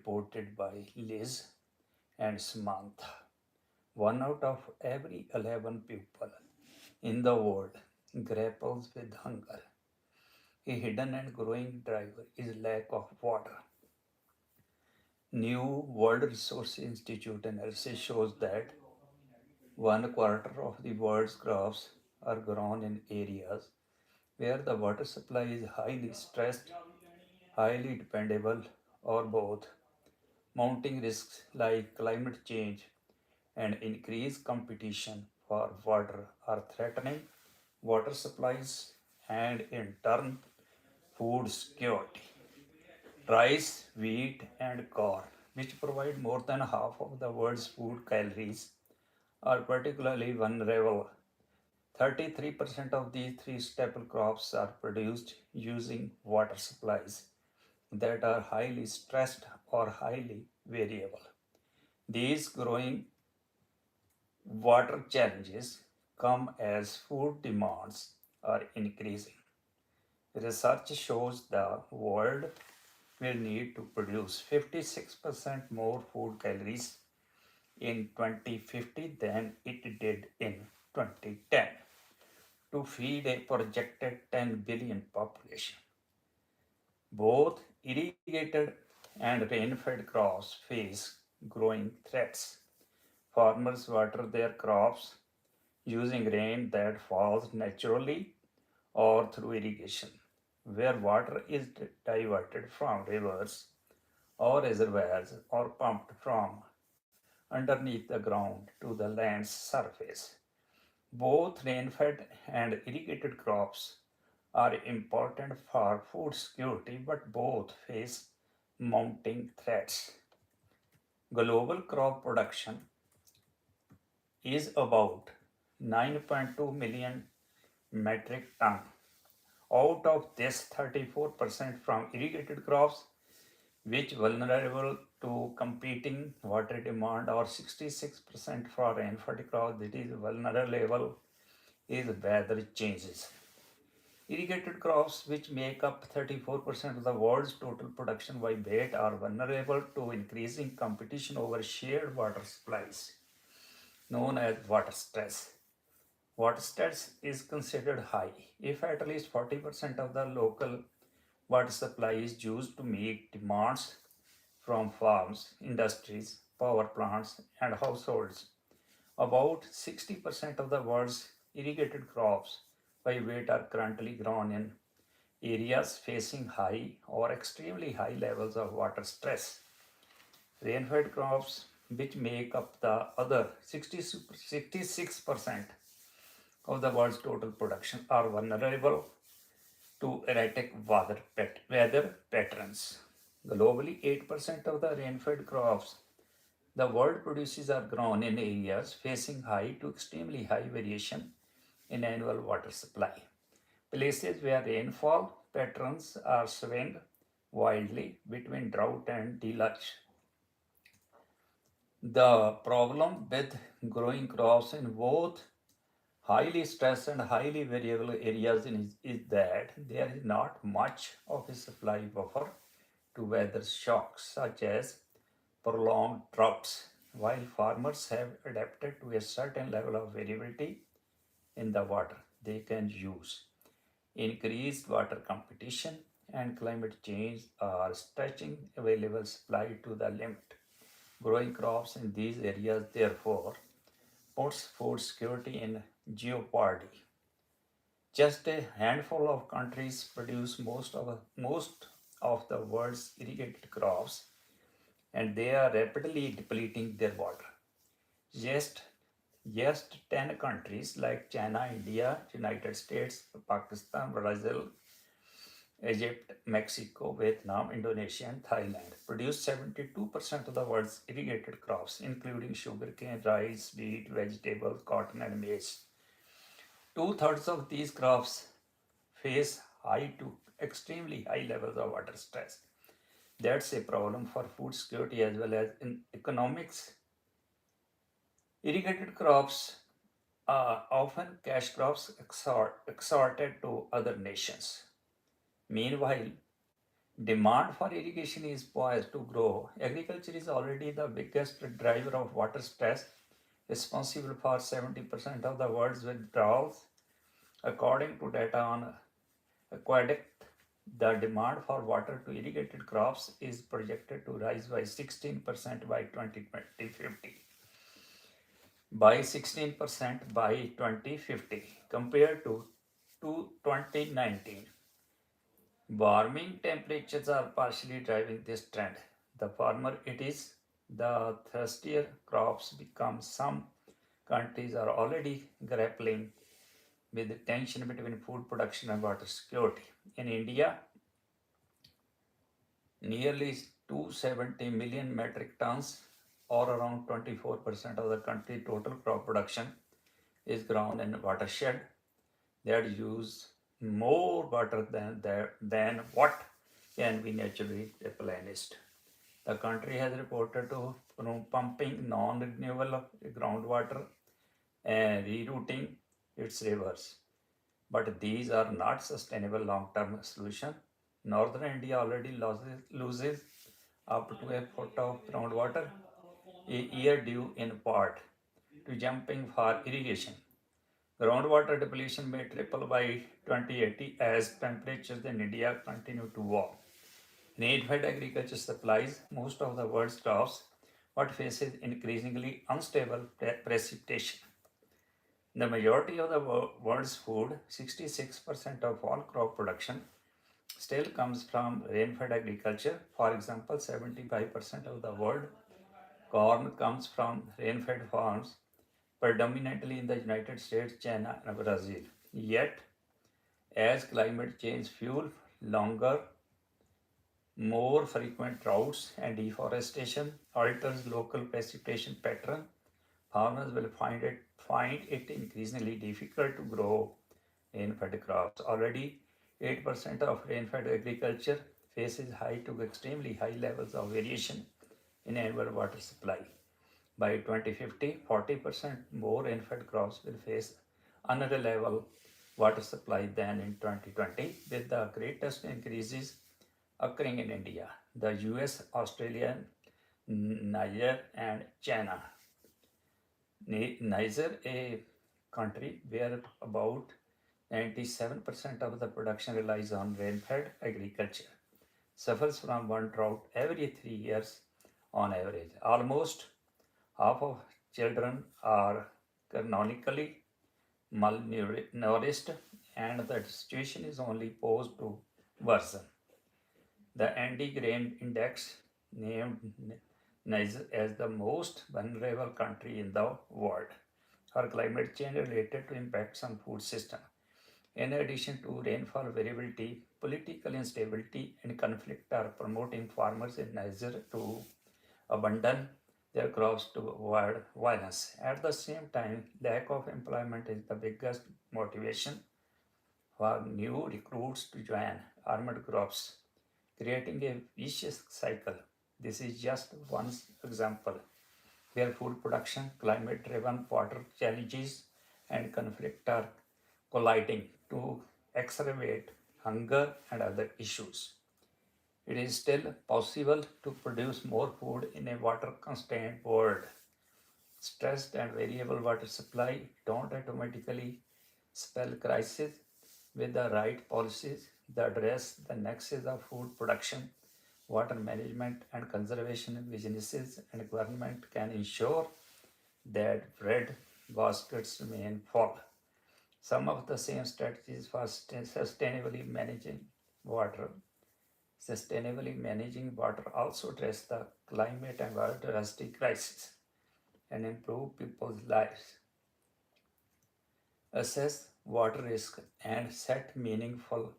reported by Liz and Samantha. One out of every 11 people in the world grapples with hunger. A hidden and growing driver is lack of water. New World Resources Institute analysis shows that one quarter of the world's crops are grown in areas where the water supply is highly stressed, highly dependable, or both. Mounting risks like climate change and increased competition for water are threatening water supplies and, in turn, food security. Rice, wheat, and corn, which provide more than half of the world's food calories, are particularly vulnerable. 33% of these three staple crops are produced using water supplies that are highly stressed or highly variable. These growing water challenges come as food demands are increasing. Research shows the world will need to produce 56% more food calories in 2050 than it did in 2010 to feed a projected 10 billion population. Both irrigated and rain-fed crops face growing threats. Farmers water their crops using rain that falls naturally or through irrigation, where water is diverted from rivers or reservoirs or pumped from underneath the ground to the land's surface. Both rain-fed and irrigated crops are important for food security, but both face mounting threats. Global crop production is about 9.2 million metric ton. Out of this, 34% from irrigated crops, which vulnerable to competing water demand, or 66% for rain-fed crops that is vulnerable is weather changes. Irrigated crops, which make up 34% of the world's total production by weight, are vulnerable to increasing competition over shared water supplies, known as water stress. Water stress is considered high if at least 40% of the local water supply is used to meet demands from farms, industries, power plants, and households. About 60% of the world's irrigated crops by weight are currently grown in areas facing high or extremely high levels of water stress. Rain-fed crops, which make up the other 66% of the world's total production, are vulnerable to erratic weather patterns. Globally, 8% of the rain-fed crops the world produces are grown in areas facing high to extremely high variation in annual water supply. Places where rainfall patterns are swing wildly between drought and deluge. The problem with growing crops in both highly stressed and highly variable areas is that there is not much of a supply buffer to weather shocks such as prolonged droughts. While farmers have adapted to a certain level of variability in the water they can use, increased water competition and climate change are stretching available supply to the limit. Growing crops in these areas, therefore, puts food security in jeopardy. Just a handful of countries produce most of the world's irrigated crops, and they are rapidly depleting their water. Just just 10 countries like China, India, United States, Pakistan, Brazil, Egypt, Mexico, Vietnam, Indonesia, and Thailand produce 72% of the world's irrigated crops, including sugarcane, rice, wheat, vegetables, cotton, and maize. Two-thirds of these crops face high to extremely high levels of water stress. That's a problem for food security as well as in economics. Irrigated crops are often cash crops exported to other nations. Meanwhile, Demand for irrigation is poised to grow. Agriculture is already the biggest driver of water stress, responsible for 70% of the world's withdrawals. According to data on aqueduct, the demand for water to irrigated crops is projected to rise by 16% by 2050. By 16% by 2050 compared to 2019. Warming temperatures are partially driving this trend. The warmer it is, the thirstier crops become. Some countries are already grappling with the tension between food production and water security. In India, nearly 270 million metric tons, or around 24% of the country's total crop production, is grown in watershed that use more water than what can be naturally replenished. The country has reported to pumping non-renewable groundwater and rerouting its rivers. But these are not sustainable long-term solution. Northern India already loses up to a foot of groundwater a year due in part to jumping for irrigation. Groundwater depletion may triple by 2080 as temperatures in India continue to warm. Rain-fed agriculture supplies most of the world's crops, but faces increasingly unstable precipitation. The majority of the world's food, 66% of all crop production, still comes from rain-fed agriculture. For example, 75% of the world corn comes from rain-fed farms, predominantly in the United States, China, and Brazil. Yet, as climate change fuel longer, more frequent droughts and deforestation alters local precipitation pattern, farmers will find it increasingly difficult to grow rain-fed crops. Already, 8% of rain-fed agriculture faces high to extremely high levels of variation in annual water supply. By 2050, 40% more rain-fed crops will face unreliable water supply than in 2020, with the greatest increases occurring in India, the US, Australia, Niger, and China. Niger, a country where about 97% of the production relies on rain-fed agriculture, suffers from one drought every 3 years on average. Almost half of children are chronically malnourished, and the situation is only posed to worsen. The Andy Grain Index named Niger as the most vulnerable country in the world for climate change related to impacts on food system. In addition to rainfall variability, political instability and conflict are promoting farmers in Niger to abandon their crops to avoid violence. At the same time, lack of employment is the biggest motivation for new recruits to join armed groups, creating a vicious cycle. This is just one example where food production, climate driven water challenges, and conflict are colliding to exacerbate hunger and other issues. It is still possible to produce more food in a water constrained world. Stressed and variable water supply don't automatically spell crisis. With the right policies that address the nexus of food production, water management, and conservation, businesses and government can ensure that bread baskets remain full. Some of the same strategies for water sustainably managing water also address the climate and biodiversity crisis and improve people's lives, assess water risk, and set meaningful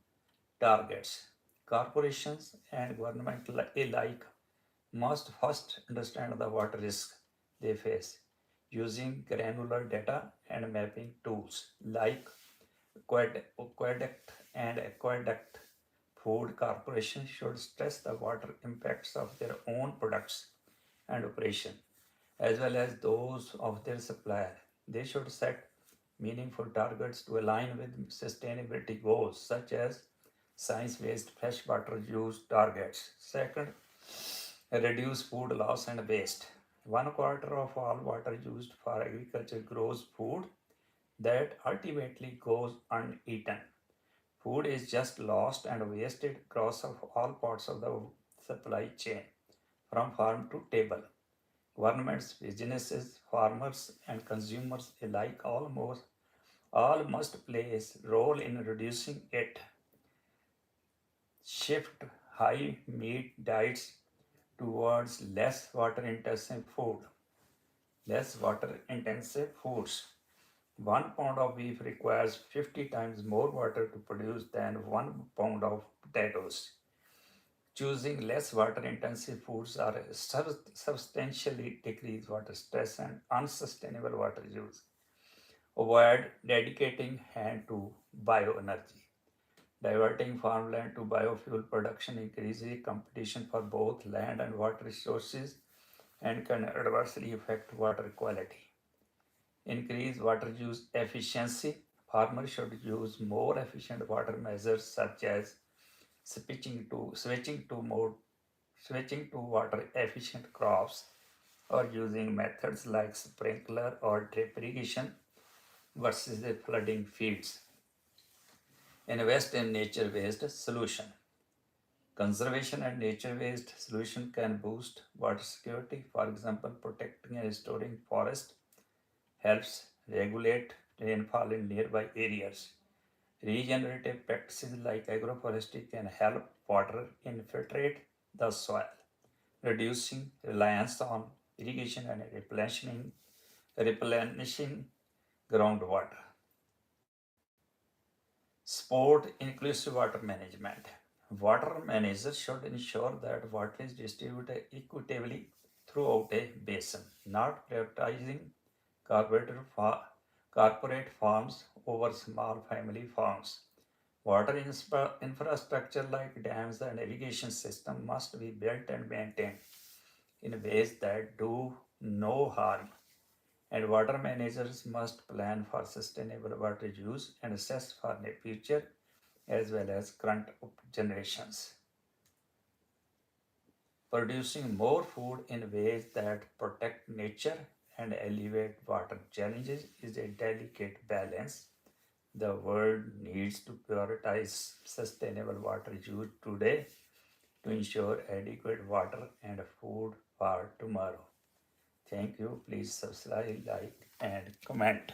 targets. Corporations and government alike must first understand the water risk they face using granular data and mapping tools like Aqueduct and Aqueduct Food Corporation should stress the water impacts of their own products and operation as well as those of their supplier. They should set meaningful targets to align with sustainability goals such as science-based freshwater use targets. Second, reduce food loss and waste. 1/4 of all water used for agriculture grows food that ultimately goes uneaten. Food is just lost and wasted across of all parts of the supply chain, from farm to table. Governments, businesses, farmers, and consumers alike all must play a role in reducing it. Shift high meat diets towards less water intensive foods. 1 pound of beef requires 50 times more water to produce than 1 pound of potatoes. Choosing less water intensive foods are substantially decrease water stress and unsustainable water use. Avoid dedicating hand to bioenergy. Diverting farmland to biofuel production increases competition for both land and water resources and can adversely affect water quality. Increase water use efficiency. Farmers should use more efficient water measures such as switching to water efficient crops or using methods like sprinkler or drip irrigation versus the flooding fields. Invest in nature-based solution. Conservation and nature-based solution can boost water security. For example, protecting and restoring forest helps regulate rainfall in nearby areas. Regenerative practices like agroforestry can help water infiltrate the soil, reducing reliance on irrigation and replenishing groundwater. Support inclusive water management. Water managers should ensure that water is distributed equitably throughout a basin, not prioritizing corporate, corporate farms over small family farms. Water infrastructure like dams and irrigation system must be built and maintained in ways that do no harm, and water managers must plan for sustainable water use and assess for the future as well as current generations. Producing more food in ways that protect nature and alleviate water challenges is a delicate balance. The world needs to prioritize sustainable water use today to ensure adequate water and food for tomorrow. Thank you. Please subscribe, like, and comment.